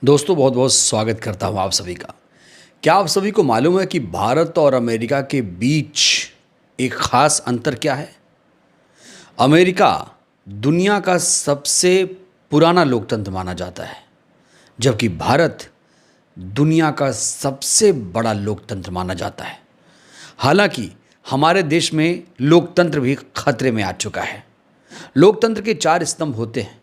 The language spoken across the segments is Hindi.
दोस्तों बहुत बहुत स्वागत करता हूं आप सभी का। क्या आप सभी को मालूम है कि भारत और अमेरिका के बीच एक खास अंतर क्या है? अमेरिका दुनिया का सबसे पुराना लोकतंत्र माना जाता है, जबकि भारत दुनिया का सबसे बड़ा लोकतंत्र माना जाता है। हालांकि हमारे देश में लोकतंत्र भी खतरे में आ चुका है। लोकतंत्र के चार स्तंभ होते हैं: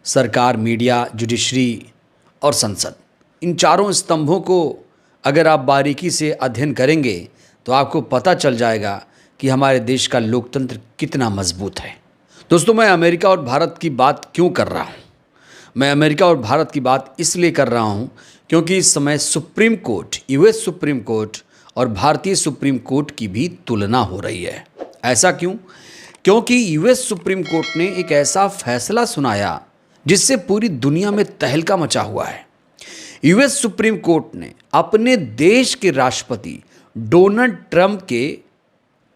सरकार, मीडिया, जुडिशरी और संसद। इन चारों स्तंभों को अगर आप बारीकी से अध्ययन करेंगे तो आपको पता चल जाएगा कि हमारे देश का लोकतंत्र कितना मजबूत है। दोस्तों, मैं अमेरिका और भारत की बात क्यों कर रहा हूँ? मैं अमेरिका और भारत की बात इसलिए कर रहा हूँ क्योंकि इस समय supreme court, US supreme court और भारतीय सुप्रीम कोर्ट की भी तुलना हो रही है। ऐसा क्यों? क्योंकि यूएस सुप्रीम कोर्ट ने एक ऐसा फैसला सुनाया जिससे पूरी दुनिया में तहलका मचा हुआ है। यूएस सुप्रीम कोर्ट ने अपने देश के राष्ट्रपति डोनाल्ड ट्रंप के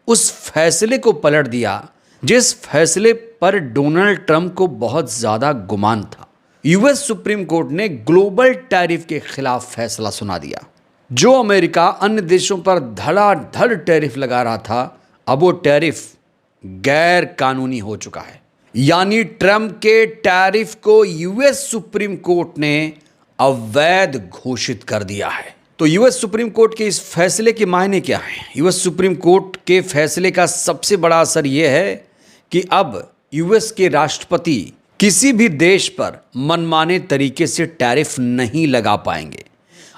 उस फैसले को पलट दिया जिस फैसले पर डोनाल्ड ट्रंप को बहुत ज्यादा गुमान था। यूएस सुप्रीम कोर्ट ने ग्लोबल टैरिफ के खिलाफ फैसला सुना दिया। जो अमेरिका अन्य देशों पर धड़ाधड़ टैरिफ लगा रहा था, अब वो टैरिफ गैर कानूनी हो चुका है। यानी ट्रंप के टैरिफ को यूएस सुप्रीम कोर्ट ने अवैध घोषित कर दिया है। तो यूएस सुप्रीम कोर्ट के इस फैसले के मायने क्या हैं? यूएस सुप्रीम कोर्ट के फैसले का सबसे बड़ा असर यह है कि अब यूएस के राष्ट्रपति किसी भी देश पर मनमाने तरीके से टैरिफ नहीं लगा पाएंगे।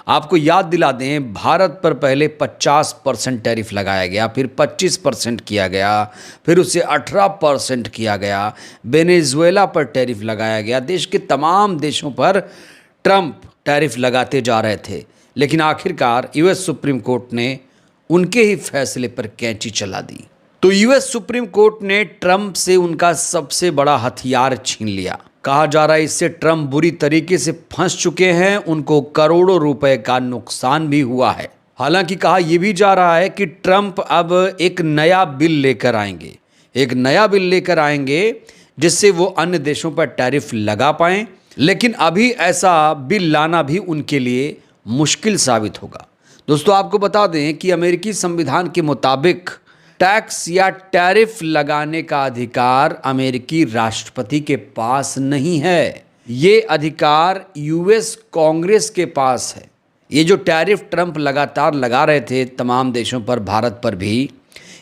आपको याद दिला दें, भारत पर पहले 50% टैरिफ लगाया गया, फिर 25% किया गया, फिर उसे 18% किया गया। वेनेजुएला पर टैरिफ लगाया गया। देश के तमाम देशों पर ट्रंप टैरिफ लगाते जा रहे थे, लेकिन आखिरकार यूएस सुप्रीम कोर्ट ने उनके ही फैसले पर कैंची चला दी। तो यूएस सुप्रीम कोर्ट ने ट्रंप से उनका सबसे बड़ा हथियार छीन लिया। कहा जा रहा है इससे ट्रंप बुरी तरीके से फंस चुके हैं, उनको करोड़ों रुपए का नुकसान भी हुआ है। हालांकि कहा यह भी जा रहा है कि ट्रंप अब एक नया बिल लेकर आएंगे जिससे वो अन्य देशों पर टैरिफ लगा पाएं, लेकिन अभी ऐसा बिल लाना भी उनके लिए मुश्किल साबित होगा। दोस्तों, आपको बता दें कि अमेरिकी संविधान के मुताबिक टैक्स या टैरिफ लगाने का अधिकार अमेरिकी राष्ट्रपति के पास नहीं है। ये अधिकार यूएस कांग्रेस के पास है। ये जो टैरिफ ट्रंप लगातार लगा रहे थे तमाम देशों पर, भारत पर भी,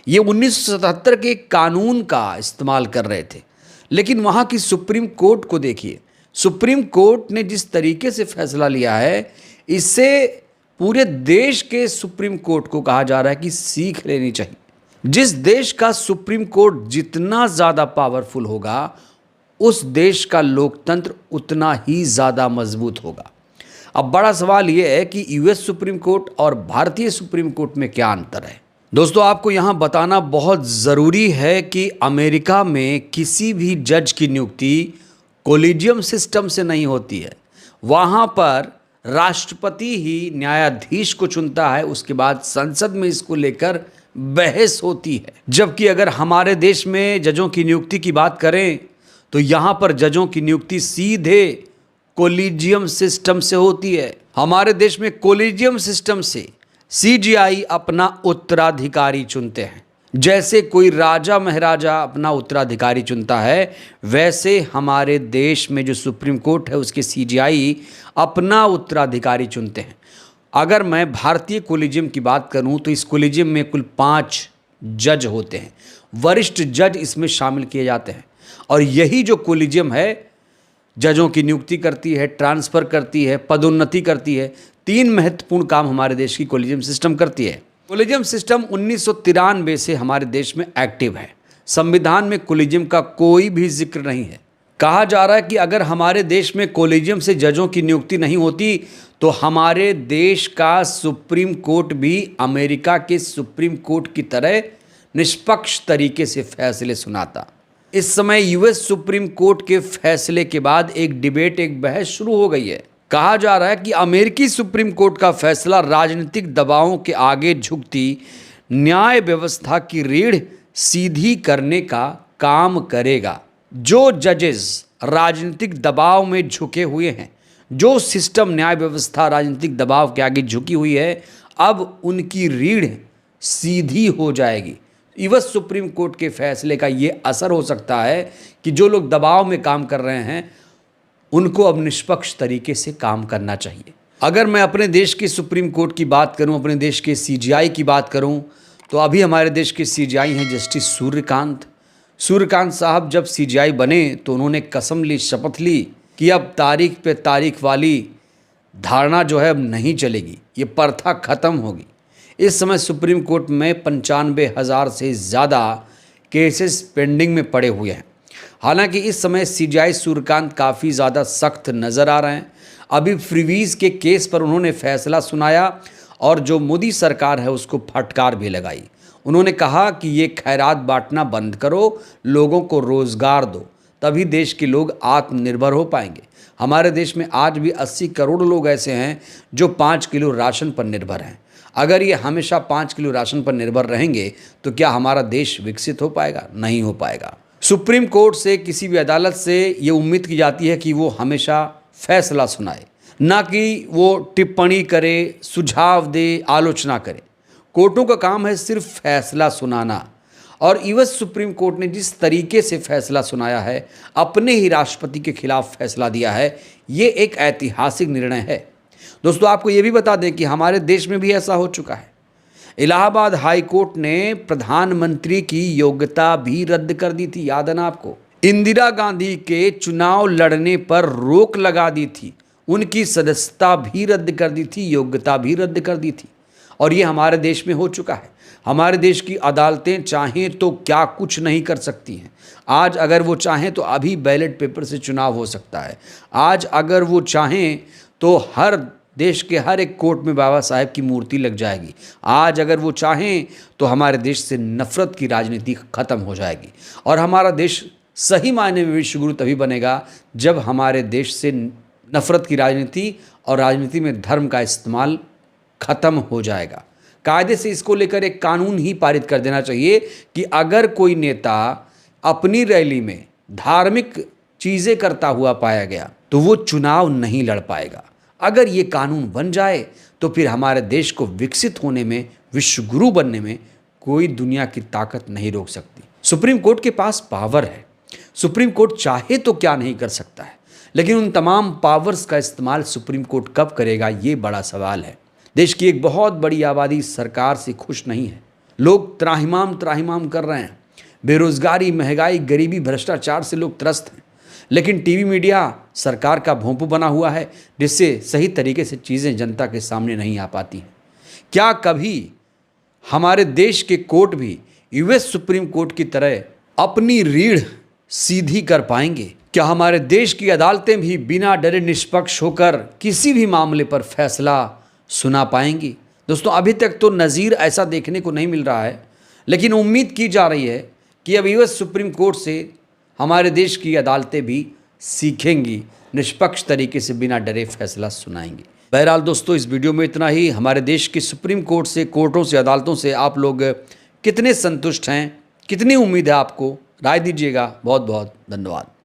ये 1977 के कानून का इस्तेमाल कर रहे थे। लेकिन वहाँ की सुप्रीम कोर्ट को देखिए। सुप्रीम कोर्ट ने जिस तरीके से फैसला लिया है, इससे पूरे देश के सुप्रीम कोर्ट को कहा जा रहा है कि सीख लेनी चाहिए। जिस देश का सुप्रीम कोर्ट जितना ज़्यादा पावरफुल होगा, उस देश का लोकतंत्र उतना ही ज़्यादा मजबूत होगा। अब बड़ा सवाल यह है कि यूएस सुप्रीम कोर्ट और भारतीय सुप्रीम कोर्ट में क्या अंतर है। दोस्तों, आपको यहाँ बताना बहुत ज़रूरी है कि अमेरिका में किसी भी जज की नियुक्ति कोलिजियम सिस्टम से नहीं होती है। वहाँ पर राष्ट्रपति ही न्यायाधीश को चुनता है, उसके बाद संसद में इसको लेकर बहस होती है। जबकि अगर हमारे देश में जजों की नियुक्ति की बात करें तो यहाँ पर जजों की नियुक्ति सीधे कोलिजियम सिस्टम से होती है। हमारे देश में कोलिजियम सिस्टम से सीजीआई अपना उत्तराधिकारी चुनते हैं। जैसे कोई राजा महाराजा अपना उत्तराधिकारी चुनता है, वैसे हमारे देश में जो सुप्रीम कोर्ट है उसके सीजीआई अपना उत्तराधिकारी चुनते हैं। अगर मैं भारतीय कोलिजियम की बात करूं तो इस कोलिजियम में कुल 5 जज होते हैं। वरिष्ठ जज इसमें शामिल किए जाते हैं और यही जो कोलिजियम है जजों की नियुक्ति करती है, ट्रांसफ़र करती है, पदोन्नति करती है। 3 महत्वपूर्ण काम हमारे देश की कोलिजियम सिस्टम करती है। कोलिजियम सिस्टम 1993 से हमारे देश में एक्टिव है। संविधान में कोलिजियम का कोई भी जिक्र नहीं है। कहा जा रहा है कि अगर हमारे देश में कोलिजियम से जजों की नियुक्ति नहीं होती तो हमारे देश का सुप्रीम कोर्ट भी अमेरिका के सुप्रीम कोर्ट की तरह निष्पक्ष तरीके से फैसले सुनाता। इस समय यूएस सुप्रीम कोर्ट के फैसले के बाद एक डिबेट, एक बहस शुरू हो गई है। कहा जा रहा है कि अमेरिकी सुप्रीम कोर्ट का फैसला राजनीतिक दबावों के आगे झुकती न्याय व्यवस्था की रीढ़ सीधी करने का काम करेगा। जो जजेस राजनीतिक दबाव में झुके हुए हैं, जो सिस्टम, न्याय व्यवस्था राजनीतिक दबाव के आगे झुकी हुई है, अब उनकी रीढ़ सीधी हो जाएगी। यूएस सुप्रीम कोर्ट के फैसले का ये असर हो सकता है कि जो लोग दबाव में काम कर रहे हैं उनको अब निष्पक्ष तरीके से काम करना चाहिए। अगर मैं अपने देश के सुप्रीम कोर्ट की बात करूं, अपने देश के सीजेआई की बात करूं, तो अभी हमारे देश के सीजेआई हैं जस्टिस सूर्यकांत। सूर्यकांत साहब जब सीजेआई बने तो उन्होंने कसम ली, शपथ ली कि अब तारीख पे तारीख वाली धारणा जो है अब नहीं चलेगी, ये प्रथा खत्म होगी। इस समय सुप्रीम कोर्ट में 95,000 से ज़्यादा केसेस पेंडिंग में पड़े हुए हैं। हालांकि इस समय सीजेआई सूर्यकांत काफ़ी ज़्यादा सख्त नज़र आ रहे हैं। अभी फ्रीवीज़ के केस पर उन्होंने फैसला सुनाया और जो मोदी सरकार है उसको फटकार भी लगाई। उन्होंने कहा कि ये खैरात बांटना बंद करो, लोगों को रोज़गार दो, तभी देश के लोग आत्मनिर्भर हो पाएंगे। हमारे देश में आज भी 80 करोड़ लोग ऐसे हैं जो 5 किलो राशन पर निर्भर हैं। अगर ये हमेशा 5 किलो राशन पर निर्भर रहेंगे तो क्या हमारा देश विकसित हो पाएगा? नहीं हो पाएगा। सुप्रीम कोर्ट से, किसी भी अदालत से ये उम्मीद की जाती है कि वो हमेशा फैसला सुनाए, ना कि वो टिप्पणी करे, सुझाव दे, आलोचना करे। कोर्टों का काम है सिर्फ फैसला सुनाना। और यूएस सुप्रीम कोर्ट ने जिस तरीके से फैसला सुनाया है, अपने ही राष्ट्रपति के खिलाफ फैसला दिया है, ये एक ऐतिहासिक निर्णय है। दोस्तों, आपको ये भी बता दें कि हमारे देश में भी ऐसा हो चुका है। इलाहाबाद हाई कोर्ट ने प्रधानमंत्री की योग्यता भी रद्द कर दी थी, याद है ना आपको। इंदिरा गांधी के चुनाव लड़ने पर रोक लगा दी थी, उनकी सदस्यता भी रद्द कर दी थी, योग्यता भी रद्द कर दी थी। और ये हमारे देश में हो चुका है। हमारे देश की अदालतें चाहें तो क्या कुछ नहीं कर सकती हैं। आज अगर वो चाहें तो अभी बैलेट पेपर से चुनाव हो सकता है। आज अगर वो चाहें तो हर देश के हर एक कोर्ट में बाबा साहेब की मूर्ति लग जाएगी। आज अगर वो चाहें तो हमारे देश से नफरत की राजनीति खत्म हो जाएगी। और हमारा देश सही मायने में विश्व गुरु तभी बनेगा जब हमारे देश से नफरत की राजनीति और राजनीति में धर्म का इस्तेमाल खत्म हो जाएगा। कायदे से इसको लेकर एक कानून ही पारित कर देना चाहिए कि अगर कोई नेता अपनी रैली में धार्मिक चीज़ें करता हुआ पाया गया तो वो चुनाव नहीं लड़ पाएगा। अगर ये कानून बन जाए तो फिर हमारे देश को विकसित होने में, विश्व गुरु बनने में कोई दुनिया की ताकत नहीं रोक सकती। सुप्रीम कोर्ट के पास पावर है। सुप्रीम कोर्ट चाहे तो क्या नहीं कर सकता है, लेकिन उन तमाम पावर्स का इस्तेमाल सुप्रीम कोर्ट कब करेगा, ये बड़ा सवाल है। देश की एक बहुत बड़ी आबादी सरकार से खुश नहीं है। लोग त्राहिमाम कर रहे हैं। बेरोजगारी, महंगाई, गरीबी, भ्रष्टाचार से लोग त्रस्त हैं। लेकिन टीवी मीडिया सरकार का भोंपू बना हुआ है, जिससे सही तरीके से चीज़ें जनता के सामने नहीं आ पाती हैं। क्या कभी हमारे देश के कोर्ट भी यूएस सुप्रीम कोर्ट की तरह अपनी रीढ़ सीधी कर पाएंगे? क्या हमारे देश की अदालतें भी बिना डरे निष्पक्ष होकर किसी भी मामले पर फैसला सुना पाएंगी? दोस्तों, अभी तक तो नज़ीर ऐसा देखने को नहीं मिल रहा है, लेकिन उम्मीद की जा रही है कि अब यूएस सुप्रीम कोर्ट से हमारे देश की अदालतें भी सीखेंगी, निष्पक्ष तरीके से बिना डरे फैसला सुनाएंगी। बहरहाल दोस्तों, इस वीडियो में इतना ही। हमारे देश की सुप्रीम कोर्ट से, कोर्टों से, अदालतों से आप लोग कितने संतुष्ट हैं, कितनी उम्मीद है आपको? राय दीजिएगा। बहुत बहुत धन्यवाद।